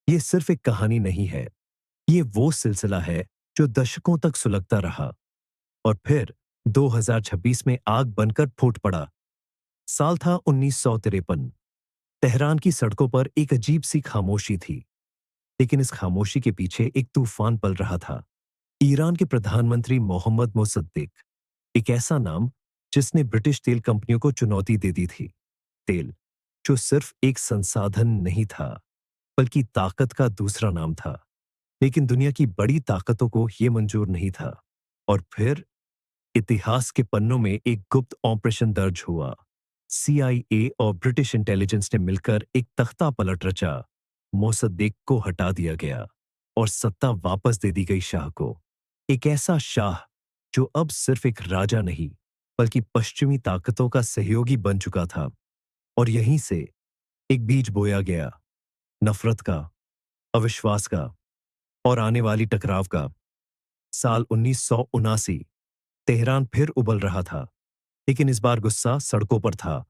ये सिर्फ एक कहानी नहीं है, ये वो सिलसिला है जो दशकों तक सुलगता रहा और फिर 2026 में आग बनकर फूट पड़ा। साल था 1953। तेहरान की सड़कों पर एक अजीब सी खामोशी थी, लेकिन इस खामोशी के पीछे एक तूफान पल रहा था। ईरान के प्रधानमंत्री मोहम्मद मोसद्देक, एक ऐसा नाम जिसने ब्रिटिश तेल कंपनियों को चुनौती दे दी थी। तेल जो सिर्फ एक संसाधन नहीं था, बल्कि ताकत का दूसरा नाम था। लेकिन दुनिया की बड़ी ताकतों को यह मंजूर नहीं था। और फिर इतिहास के पन्नों में एक गुप्त ऑपरेशन दर्ज हुआ। सीआईए और ब्रिटिश इंटेलिजेंस ने मिलकर एक तख्ता पलट रचा। मोसद्देक को हटा दिया गया और सत्ता वापस दे दी गई शाह को। एक ऐसा शाह जो अब सिर्फ एक राजा नहीं, बल्कि पश्चिमी ताकतों का सहयोगी बन चुका था। और यहीं से एक बीज बोया गया, नफरत का, अविश्वास का और आने वाली टकराव का। साल 1979। तेहरान फिर उबल रहा था, लेकिन इस बार गुस्सा सड़कों पर था।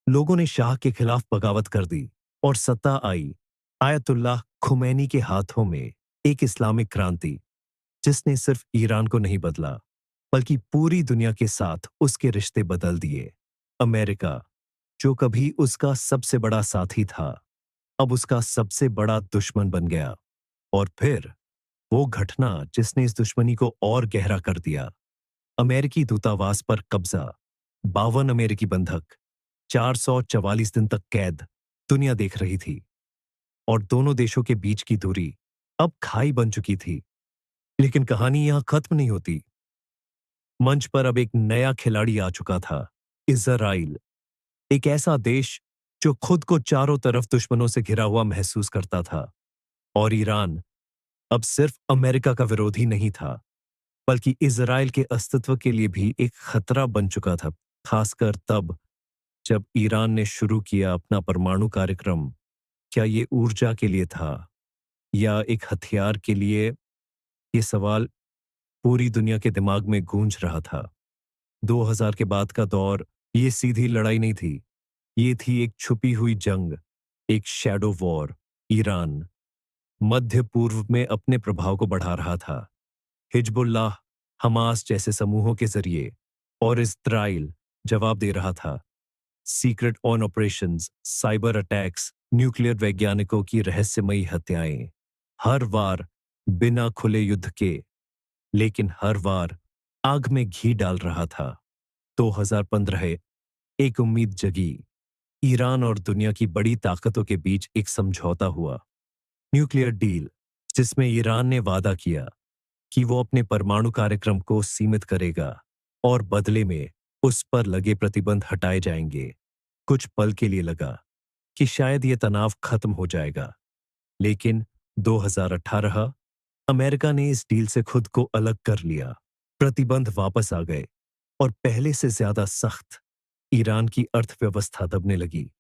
लोगों ने शाह के खिलाफ बगावत कर दी और सत्ता आई आयतुल्लाह खुमैनी के हाथों में। एक इस्लामिक क्रांति जिसने सिर्फ ईरान को नहीं बदला, बल्कि पूरी दुनिया के साथ उसके रिश्ते बदल दिए। अमेरिका, जो कभी उसका सबसे बड़ा साथी था, अब उसका सबसे बड़ा दुश्मन बन गया। और फिर वो घटना जिसने इस दुश्मनी को और गहरा कर दिया। अमेरिकी दूतावास पर कब्जा, 52 अमेरिकी बंधक, 444 दिन तक कैद। दुनिया देख रही थी और दोनों देशों के बीच की दूरी अब खाई बन चुकी थी। लेकिन कहानी यहां खत्म नहीं होती। मंच पर अब एक नया खिलाड़ी आ चुका था, इजराइल। एक ऐसा देश जो खुद को चारों तरफ दुश्मनों से घिरा हुआ महसूस करता था। और ईरान अब सिर्फ अमेरिका का विरोधी नहीं था, बल्कि इजराइल के अस्तित्व के लिए भी एक खतरा बन चुका था। खासकर तब जब ईरान ने शुरू किया अपना परमाणु कार्यक्रम। क्या ये ऊर्जा के लिए था या एक हथियार के लिए? ये सवाल पूरी दुनिया के दिमाग में गूंज रहा था। 2000 के बाद का दौर ये सीधी लड़ाई नहीं थी, ये थी एक छुपी हुई जंग, एक शैडो वॉर। ईरान मध्य पूर्व में अपने प्रभाव को बढ़ा रहा था, हिजबुल्लाह, हमास जैसे समूहों के जरिए। और इस्राइल जवाब दे रहा था, secret on operations, cyber attacks, nuclear वैज्ञानिकों की रहस्यमयी हत्याएं। हर बार बिना खुले युद्ध के, लेकिन हर बार आग में घी डाल रहा था। 2015 एक उम्मीद जगी। ईरान और दुनिया की बड़ी ताकतों के बीच एक समझौता हुआ, न्यूक्लियर डील, जिसमें ईरान ने वादा किया कि वो अपने परमाणु कार्यक्रम को सीमित करेगा और बदले में उस पर लगे प्रतिबंध हटाए जाएंगे। कुछ पल के लिए लगा कि शायद ये तनाव खत्म हो जाएगा, लेकिन 2018 अमेरिका ने इस डील से खुद को अलग कर लिया। प्रतिबंध वापस आ गए और पहले से ज्यादा सख्त। ईरान की अर्थव्यवस्था दबने लगी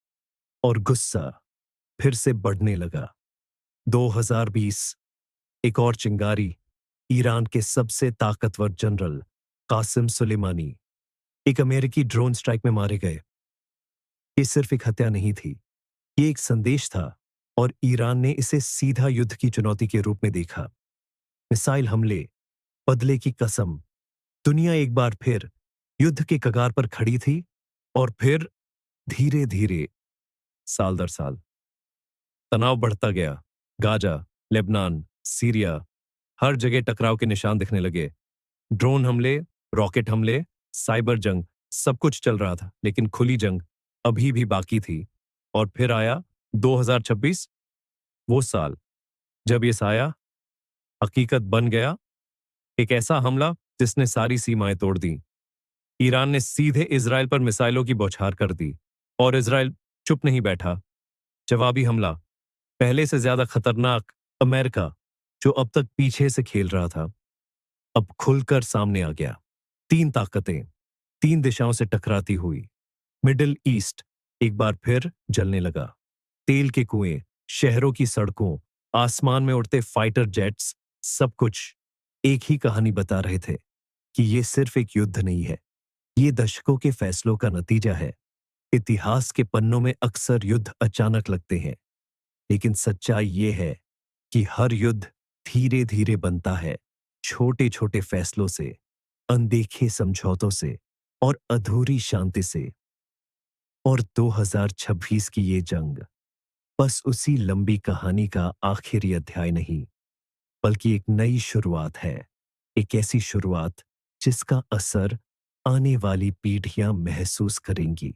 और गुस्सा फिर से बढ़ने लगा। 2020 एक और चिंगारी। ईरान के सबसे ताकतवर जनरल कासिम सुलेमानी एक अमेरिकी ड्रोन स्ट्राइक में मारे गए। ये सिर्फ एक हत्या नहीं थी, ये एक संदेश था और ईरान ने इसे सीधा युद्ध की चुनौती के रूप में देखा। मिसाइल हमले, बदले की कसम। दुनिया एक बार फिर युद्ध के कगार पर खड़ी थी। और फिर धीरे धीरे, साल दर साल, तनाव बढ़ता गया। गाजा, लेबनान, सीरिया, हर जगह टकराव के निशान दिखने लगे। ड्रोन हमले, रॉकेट हमले, साइबर जंग, सब कुछ चल रहा था, लेकिन खुली जंग अभी भी बाकी थी। और फिर आया 2026, वो साल जब ये साया हकीकत बन गया। एक ऐसा हमला जिसने सारी सीमाएं तोड़ दी। ईरान ने सीधे इजराइल पर मिसाइलों की बौछार कर दी और इजराइल चुप नहीं बैठा। जवाबी हमला, पहले से ज्यादा खतरनाक। अमेरिका, जो अब तक पीछे से खेल रहा था, अब खुलकर सामने आ गया। तीन ताकतें, तीन दिशाओं से टकराती हुई। मिडिल ईस्ट एक बार फिर जलने लगा। तेल के कुएं, शहरों की सड़कों, आसमान में उड़ते फाइटर जेट्स, सब कुछ एक ही कहानी बता रहे थे कि ये सिर्फ एक युद्ध नहीं है, ये दशकों के फैसलों का नतीजा है। इतिहास के पन्नों में अक्सर युद्ध अचानक लगते हैं, लेकिन सच्चाई ये है कि हर युद्ध धीरे धीरे बनता है, छोटे छोटे फैसलों से, अनदेखे समझौतों से और अधूरी शांति से। और 2026 की ये जंग बस उसी लंबी कहानी का आखिरी अध्याय नहीं, बल्कि एक नई शुरुआत है। एक ऐसी शुरुआत जिसका असर आने वाली पीढ़ियां महसूस करेंगी।